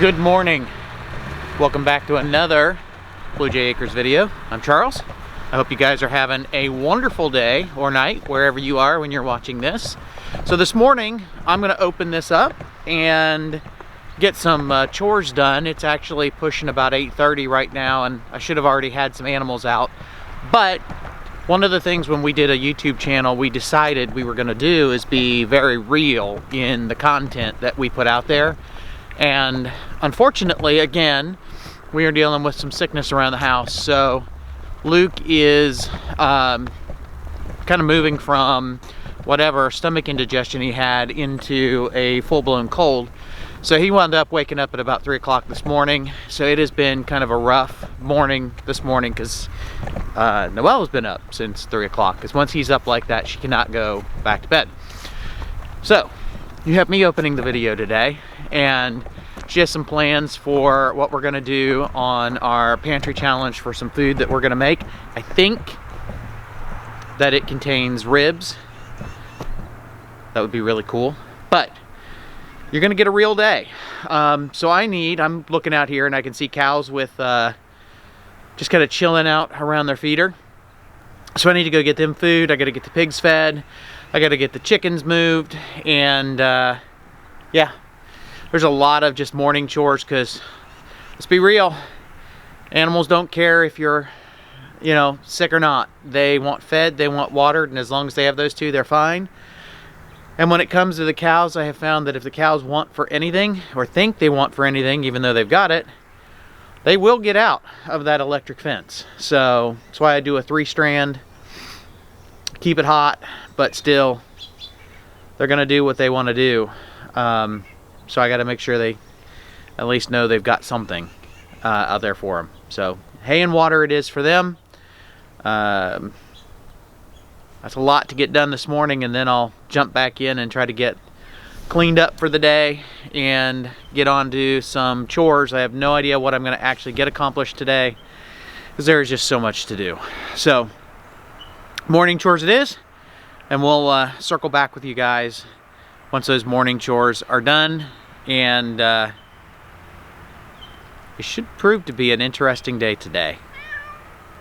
Good morning. Welcome back to another Blue Jay Acres video. I'm Charles. I hope you guys are having a wonderful day or night wherever you are when you're watching this. So this morning I'm going to open this up and get some chores done. It's actually pushing about 8:30 right now, and I should have already had some animals out. But one of the things when we did a YouTube channel we decided we were going to do is be very real in the content that we put out there. And unfortunately, again, we are dealing with some sickness around the house. So Luke is kind of moving from whatever stomach indigestion he had into a full-blown cold. So he wound up waking up at about 3 o'clock this morning. So it has been kind of a rough morning this morning because Noelle has been up since 3 o'clock. Because once he's up like that, she cannot go back to bed. So you have me opening the video today, and she has some plans for what we're gonna do on our pantry challenge for some food that we're gonna make. I think that it contains ribs. That would be really cool. But you're gonna get a real day. So I'm looking out here and I can see cows with just kind of chilling out around their feeder. So I need to go get them food. I gotta get the pigs fed. I gotta get the chickens moved, and yeah, there's a lot of just morning chores because, let's be real, animals don't care if you're, sick or not. They want fed, they want watered, and as long as they have those two, they're fine. And when it comes to the cows, I have found that if the cows want for anything, or think they want for anything, even though they've got it, they will get out of that electric fence. So that's why I do a 3-strand, keep it hot, but still, they're gonna do what they want to do. So I got to make sure they at least know they've got something out there for them. So hay and water it is for them. That's a lot to get done this morning, and then I'll jump back in and try to get cleaned up for the day and get on to some chores. I have no idea what I'm going to actually get accomplished today because there is just so much to do. So morning chores it is, and we'll circle back with you guys once those morning chores are done, and it should prove to be an interesting day today.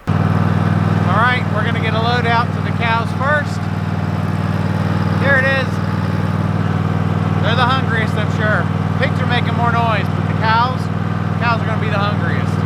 All right, we're gonna get a load out to the cows first. Here it is. They're the hungriest, I'm sure. Pigs are making more noise, but the cows are gonna be the hungriest.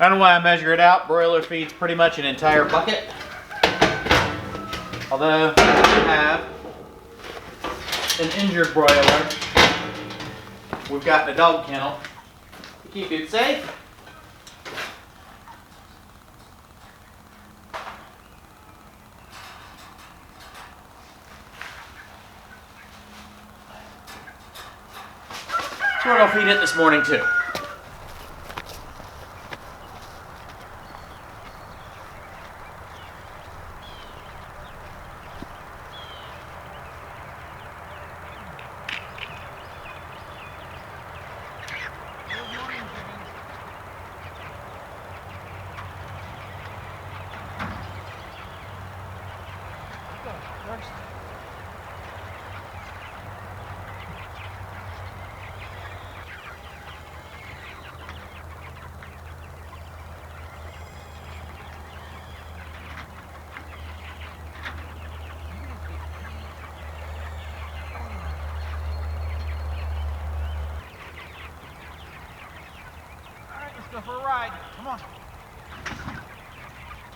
I don't know why I measure it out. Broiler feed's pretty much an entire bucket. Although I have an injured broiler we've got in a dog kennel to keep it safe. So we're going to feed it this morning too. Go for a ride. Come on.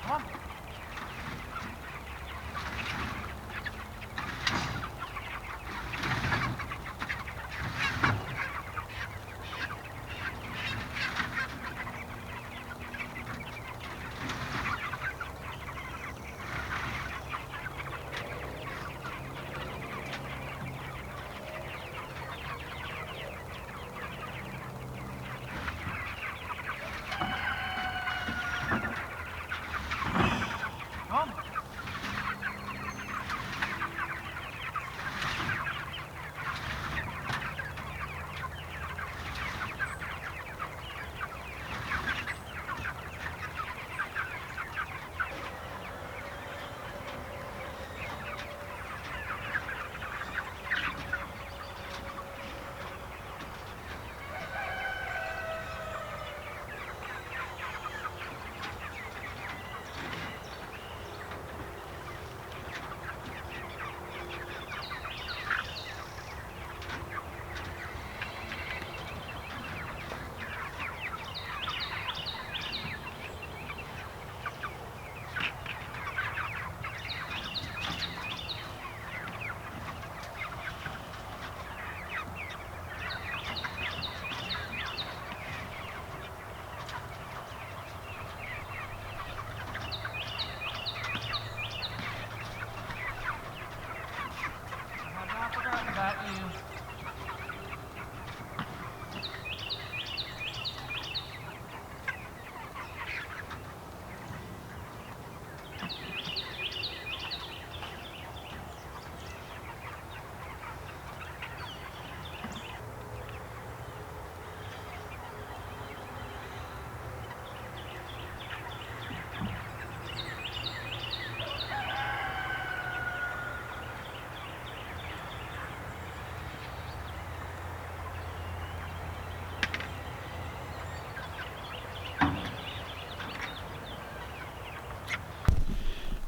Come on.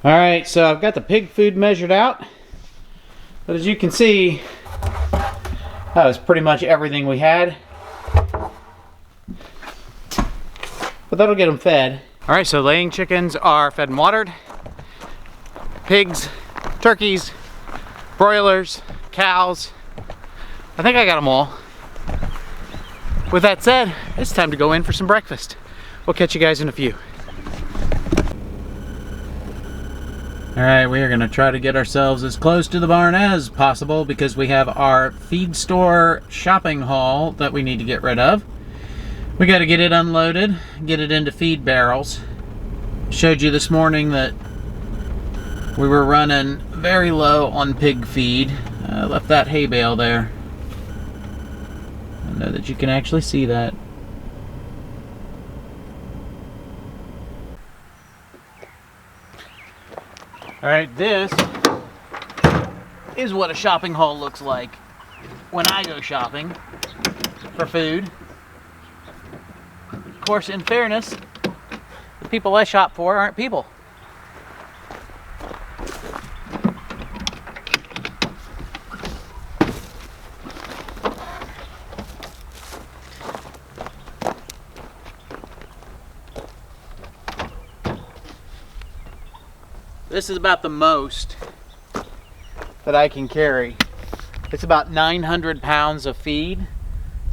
All right, so I've got the pig food measured out, but as you can see, that was pretty much everything we had. But that'll get them fed. All right, so laying chickens are fed and watered. Pigs, turkeys, broilers, cows. I think I got them all. With that said, it's time to go in for some breakfast. We'll catch you guys in a few. All right, we are gonna try to get ourselves as close to the barn as possible because we have our feed store shopping haul that we need to get rid of. We gotta get it unloaded, get it into feed barrels. Showed you this morning that we were running very low on pig feed. I left that hay bale there. I know that you can actually see that. All right, this is what a shopping haul looks like when I go shopping for food. Of course, in fairness, the people I shop for aren't people. This is about the most that I can carry. It's about 900 pounds of feed.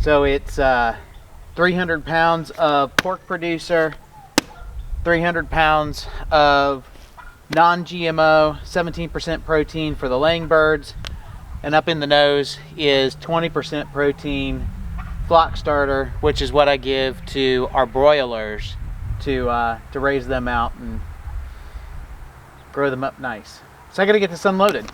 So it's 300 pounds of pork producer, 300 pounds of non-GMO, 17% protein for the laying birds, and up in the nose is 20% protein flock starter, which is what I give to our broilers to raise them out and grow them up nice. So I gotta get this unloaded.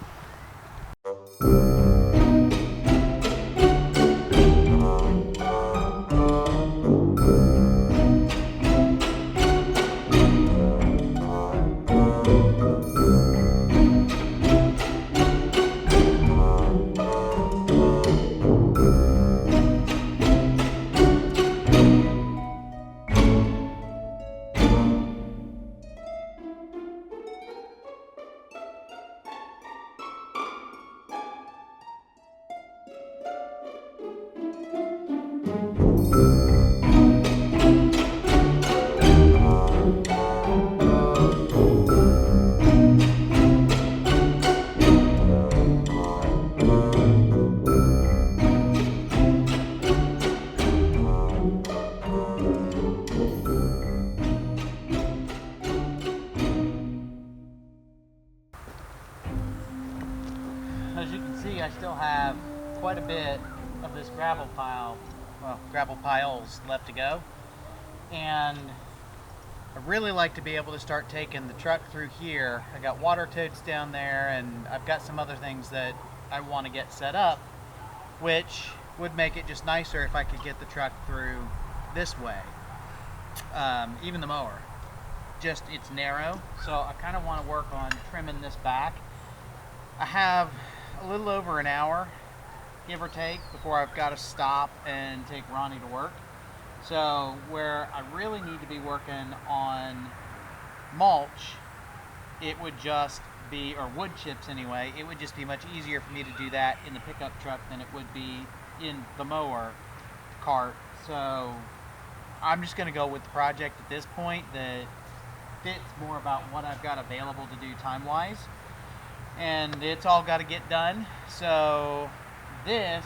As you can see, I still have quite a bit of this gravel piles left to go, and I really like to be able to start taking the truck through here. I got water totes down there, and I've got some other things that I want to get set up, which would make it just nicer if I could get the truck through this way. Even the mower, just it's narrow, so I kind of want to work on trimming this back. I have a little over an hour, give or take, before I've got to stop and take Ronnie to work. So where I really need to be working on mulch, it would just be, or wood chips anyway, it would just be much easier for me to do that in the pickup truck than it would be in the mower cart. So I'm just going to go with the project at this point that fits more about what I've got available to do time-wise. And it's all got to get done. So this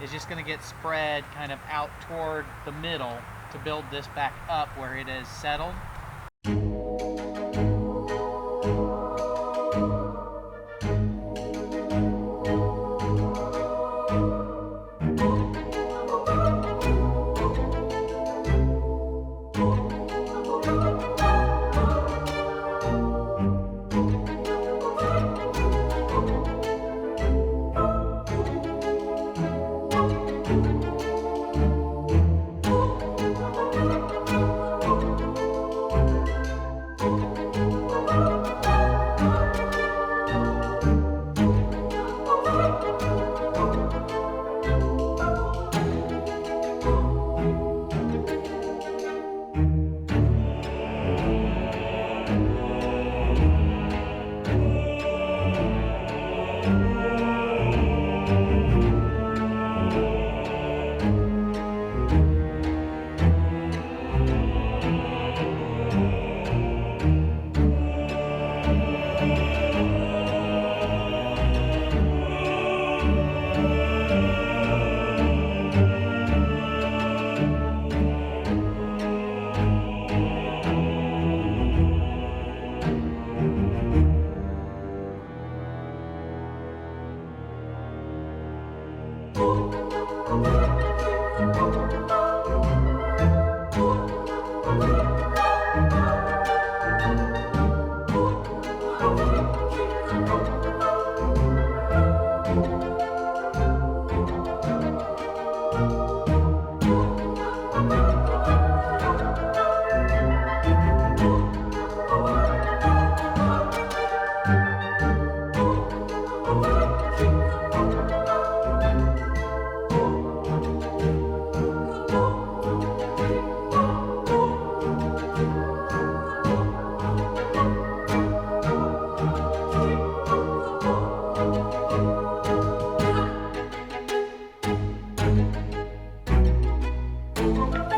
is just going to get spread kind of out toward the middle to build this back up where it is settled.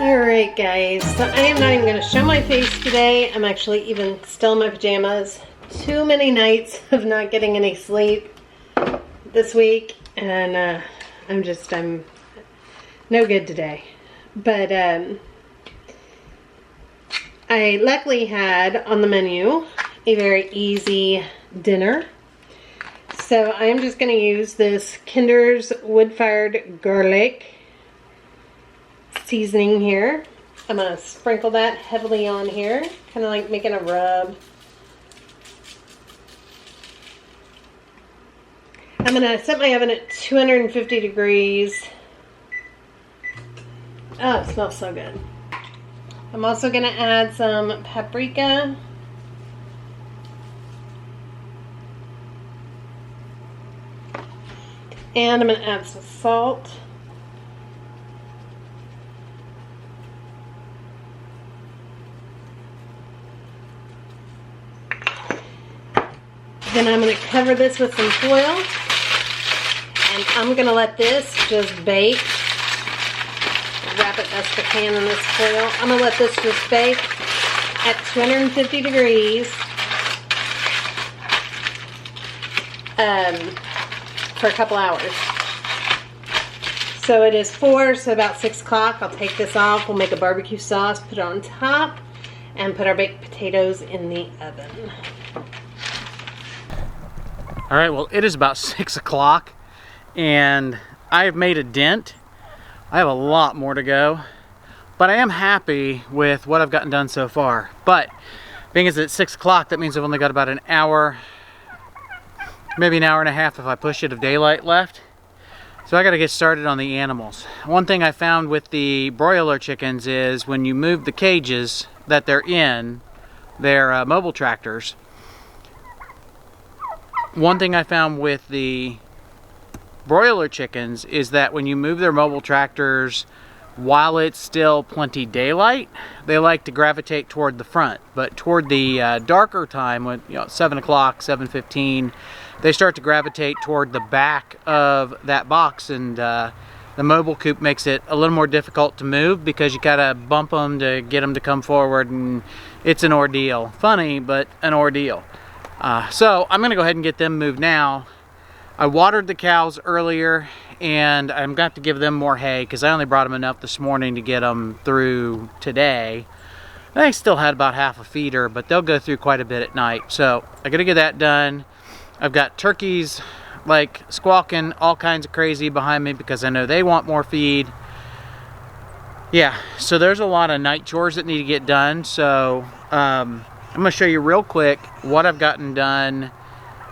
Alright guys, so I am not even going to show my face today. I'm actually even still in my pajamas. Too many nights of not getting any sleep this week, and I'm no good today. But I luckily had on the menu a very easy dinner. So I am just going to use this Kinder's wood-fired garlic seasoning here. I'm going to sprinkle that heavily on here, kind of like making a rub. I'm going to set my oven at 250 degrees. Oh, it smells so good. I'm also going to add some paprika. And I'm going to add some salt. Then I'm going to cover this with some foil. And I'm going to let this just bake. Wrap it best I can in this foil. I'm going to let this just bake at 250 degrees for a couple hours. So it is 4, so about 6 o'clock. I'll take this off. We'll make a barbecue sauce, put it on top, and put our baked potatoes in the oven. All right, well, it is about 6 o'clock, and I have made a dent. I have a lot more to go, but I am happy with what I've gotten done so far. But being as it's 6 o'clock, that means I've only got about an hour, maybe an hour and a half if I push it, of daylight left. So I got to get started on the animals. One thing I found with the broiler chickens is when you move the cages that they're in, they're mobile tractors. One thing I found with the broiler chickens is that when you move their mobile tractors while it's still plenty daylight, they like to gravitate toward the front. But toward the darker time, when 7 o'clock, 7:15, they start to gravitate toward the back of that box, and the mobile coop makes it a little more difficult to move because you gotta bump them to get them to come forward, and it's an ordeal. Funny, but an ordeal. So I'm gonna go ahead and get them moved now. I watered the cows earlier, and I'm going to give them more hay because I only brought them enough this morning to get them through today. I still had about half a feeder, but they'll go through quite a bit at night. So I got to get that done. I've got turkeys like squawking all kinds of crazy behind me because I know they want more feed. Yeah, so there's a lot of night chores that need to get done. So I'm going to show you real quick what I've gotten done.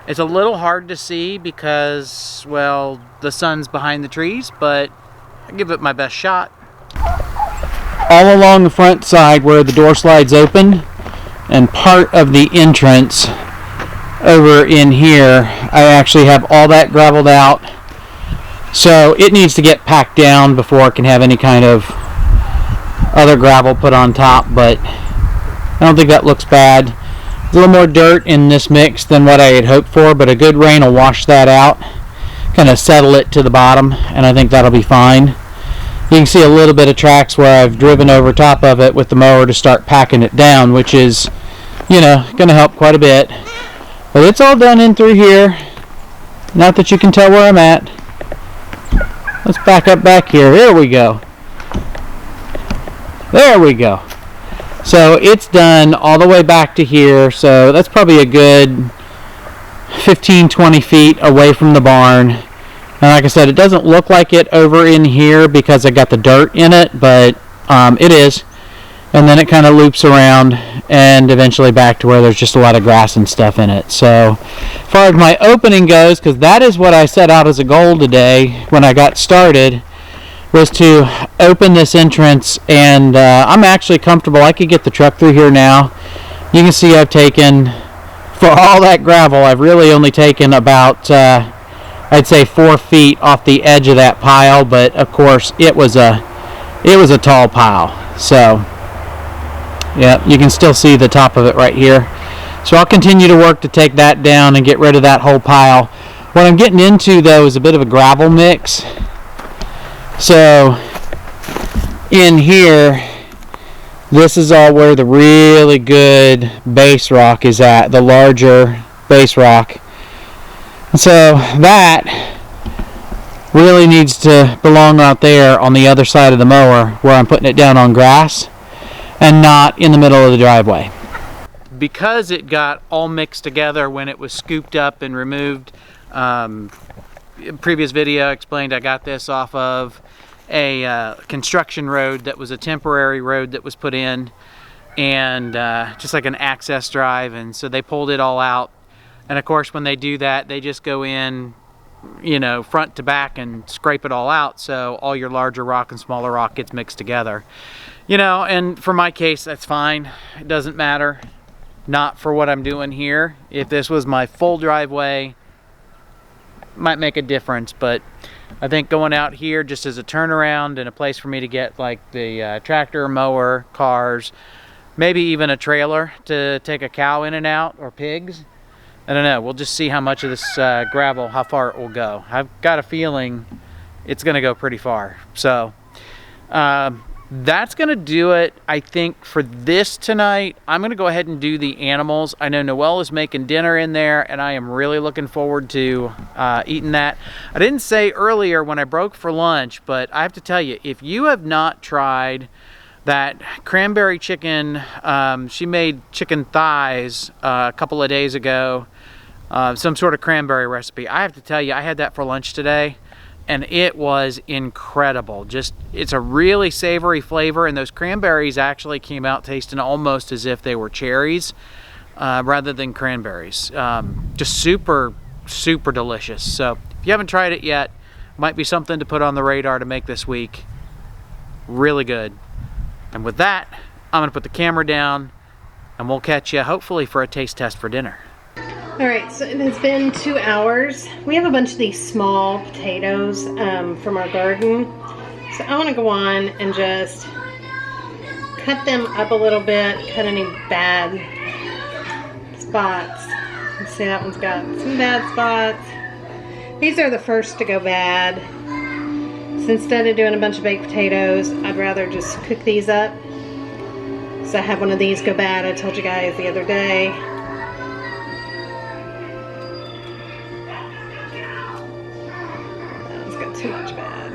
It's a little hard to see because, well, the sun's behind the trees, but I'll give it my best shot. All along the front side where the door slides open and part of the entrance over in here, I actually have all that gravelled out. So it needs to get packed down before I can have any kind of other gravel put on top, but I don't think that looks bad. A little more dirt in this mix than what I had hoped for, but a good rain will wash that out, kind of settle it to the bottom, and I think that'll be fine. You can see a little bit of tracks where I've driven over top of it with the mower to start packing it down, which is, going to help quite a bit. But it's all done in through here. Not that you can tell where I'm at. Let's back up back here. There we go. There we go. So it's done all the way back to here, so that's probably a good 15-20 feet away from the barn. And like I said, it doesn't look like it over in here because I got the dirt in it, but it is. And then it kind of loops around and eventually back to where there's just a lot of grass and stuff in it. So as far as my opening goes, because that is what I set out as a goal today when I got started, was to open this entrance, and I'm actually comfortable. I could get the truck through here now. You can see I've taken, for all that gravel, I've really only taken about, I'd say 4 feet off the edge of that pile, but of course it was a tall pile. So yeah, you can still see the top of it right here. So I'll continue to work to take that down and get rid of that whole pile. What I'm getting into though is a bit of a gravel mix. So in here, this is all where the really good base rock is at, the larger base rock. And so that really needs to belong out there on the other side of the mower where I'm putting it down on grass and not in the middle of the driveway. Because it got all mixed together when it was scooped up and removed, previous video I explained I got this off of a construction road that was a temporary road that was put in, and just like an access drive, and so they pulled it all out. And of course when they do that, they just go in, you know, front to back and scrape it all out, so all your larger rock and smaller rock gets mixed together. You know, and for my case, that's fine. It doesn't matter. Not for what I'm doing here. If this was my full driveway, might make a difference, but I think going out here just as a turnaround and a place for me to get like the tractor, mower, cars, maybe even a trailer to take a cow in and out, or pigs. I don't know, we'll just see how much of this gravel, how far it will go. I've got a feeling it's gonna go pretty far. So that's gonna do it, I think, for this tonight. I'm gonna go ahead and do the animals. I know Noelle is making dinner in there, and I am really looking forward to eating that. I didn't say earlier when I broke for lunch, but I have to tell you, if you have not tried that cranberry chicken, she made chicken thighs a couple of days ago, some sort of cranberry recipe. I have to tell you, I had that for lunch today, and it was incredible. Just, it's a really savory flavor, and those cranberries actually came out tasting almost as if they were cherries rather than cranberries. Just super, super delicious. So if you haven't tried it yet, might be something to put on the radar to make this week. Really good. And with that, I'm gonna put the camera down, and we'll catch you hopefully for a taste test for dinner. All right, so it has been 2 hours. We have a bunch of these small potatoes from our garden. So I want to go on and just cut them up a little bit, cut any bad spots. Let's see, that one's got some bad spots. These are the first to go bad. So instead of doing a bunch of baked potatoes, I'd rather just cook these up. So I have one of these go bad, I told you guys the other day. Too much bad.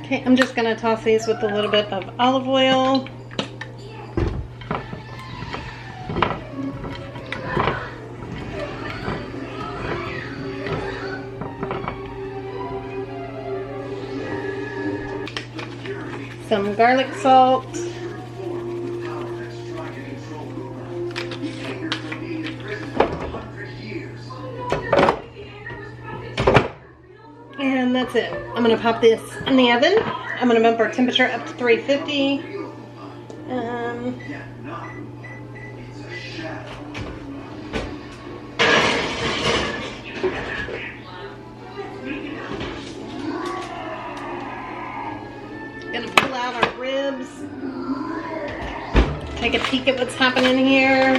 Okay, I'm just gonna toss these with a little bit of olive oil. Some garlic salt. And that's it. I'm gonna pop this in the oven. I'm gonna bump our temperature up to 350. Gonna pull out our ribs. Take a peek at what's happening here.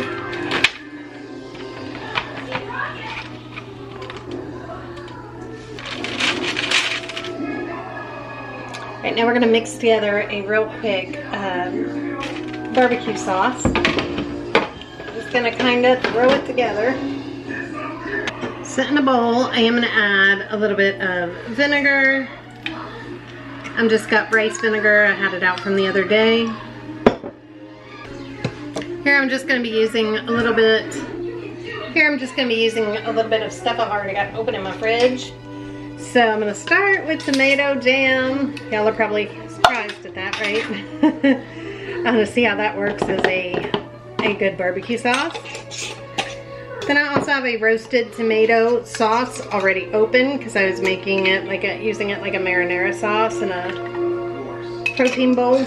Right, now we're gonna mix together a real quick barbecue sauce. Just gonna kind of throw it together. Set in a bowl, I am gonna add a little bit of vinegar. I'm just got rice vinegar. I had it out from the other day. Here I'm just going to be using a little bit. Of stuff I've already got open in my fridge. So I'm going to start with tomato jam. Y'all are probably surprised at that, right? I'm going to see how that works as a good barbecue sauce. Then I also have a roasted tomato sauce already open because I was making it using it like a marinara sauce in a protein bowl.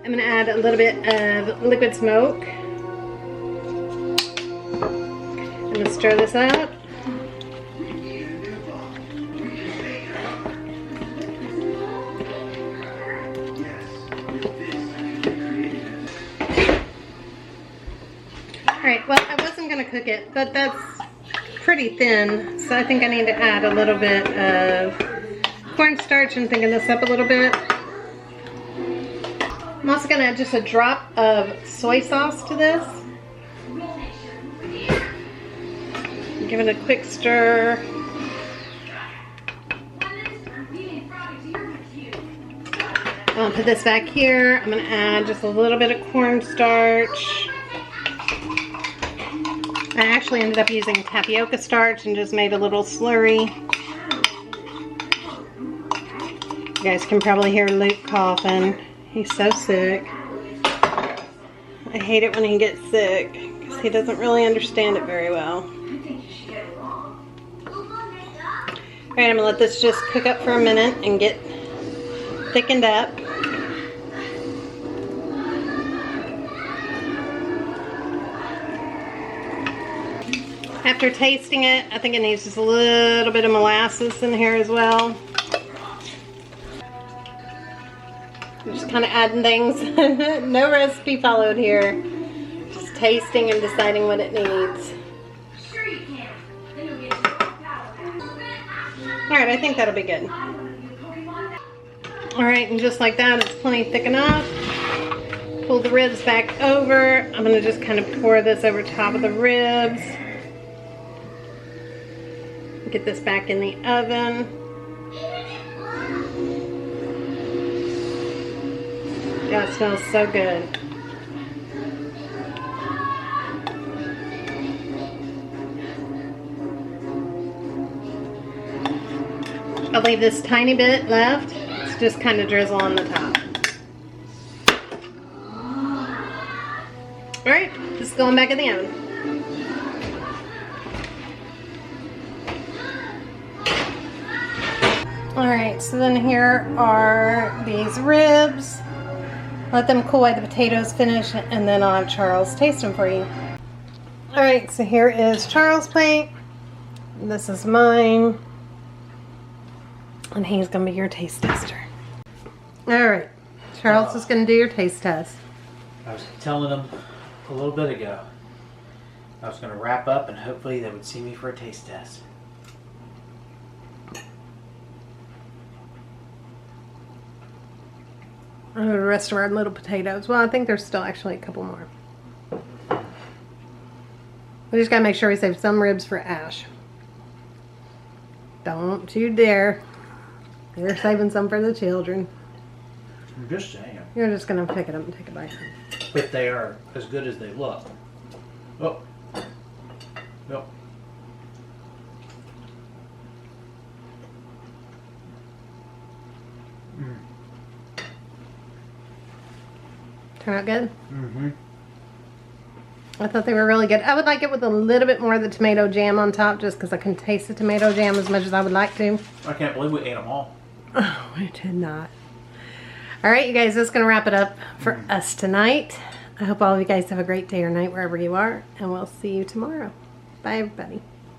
I'm gonna add a little bit of liquid smoke. I'm gonna stir this up. Alright, well, I wasn't going to cook it, but that's pretty thin, so I think I need to add a little bit of cornstarch and thicken this up a little bit. I'm also going to add just a drop of soy sauce to this. Give it a quick stir. I'll put this back here. I'm going to add just a little bit of cornstarch. I actually ended up using tapioca starch and just made a little slurry. You guys can probably hear Luke coughing. He's so sick. I hate it when he gets sick because he doesn't really understand it very well. Alright, I'm going to let this just cook up for a minute and get thickened up. After tasting it, I think it needs just a little bit of molasses in here as well. I'm just kind of adding things. No recipe followed here. Just tasting and deciding what it needs. Alright, I think that'll be good. Alright, and just like that, it's plenty thick enough. Pull the ribs back over. I'm going to just kind of pour this over top of the ribs. Get this back in the oven. Yeah, it smells so good. I'll leave this tiny bit left. It's just kind of drizzle on the top. Alright, this is going back in the oven. Alright, so then here are these ribs. Let them cool while the potatoes finish, and then I'll have Charles taste them for you. Alright, so here is Charles' plate. This is mine. And he's going to be your taste tester. Alright, Charles is going to do your taste test. I was telling them a little bit ago I was going to wrap up and hopefully they would see me for a taste test. The rest of our little potatoes. Well, I think there's still actually a couple more. We just gotta make sure we save some ribs for Ash. Don't you dare. You're saving some for the children. I'm just saying. You're just gonna pick it up and take a bite. If they are as good as they look. Oh. Nope. Turn out good? Mm-hmm. I thought they were really good. I would like it with a little bit more of the tomato jam on top just because I can taste the tomato jam as much as I would like to. I can't believe we ate them all. Oh, I did not. Alright, you guys, that's going to wrap it up for us tonight. I hope all of you guys have a great day or night wherever you are, and we'll see you tomorrow. Bye, everybody.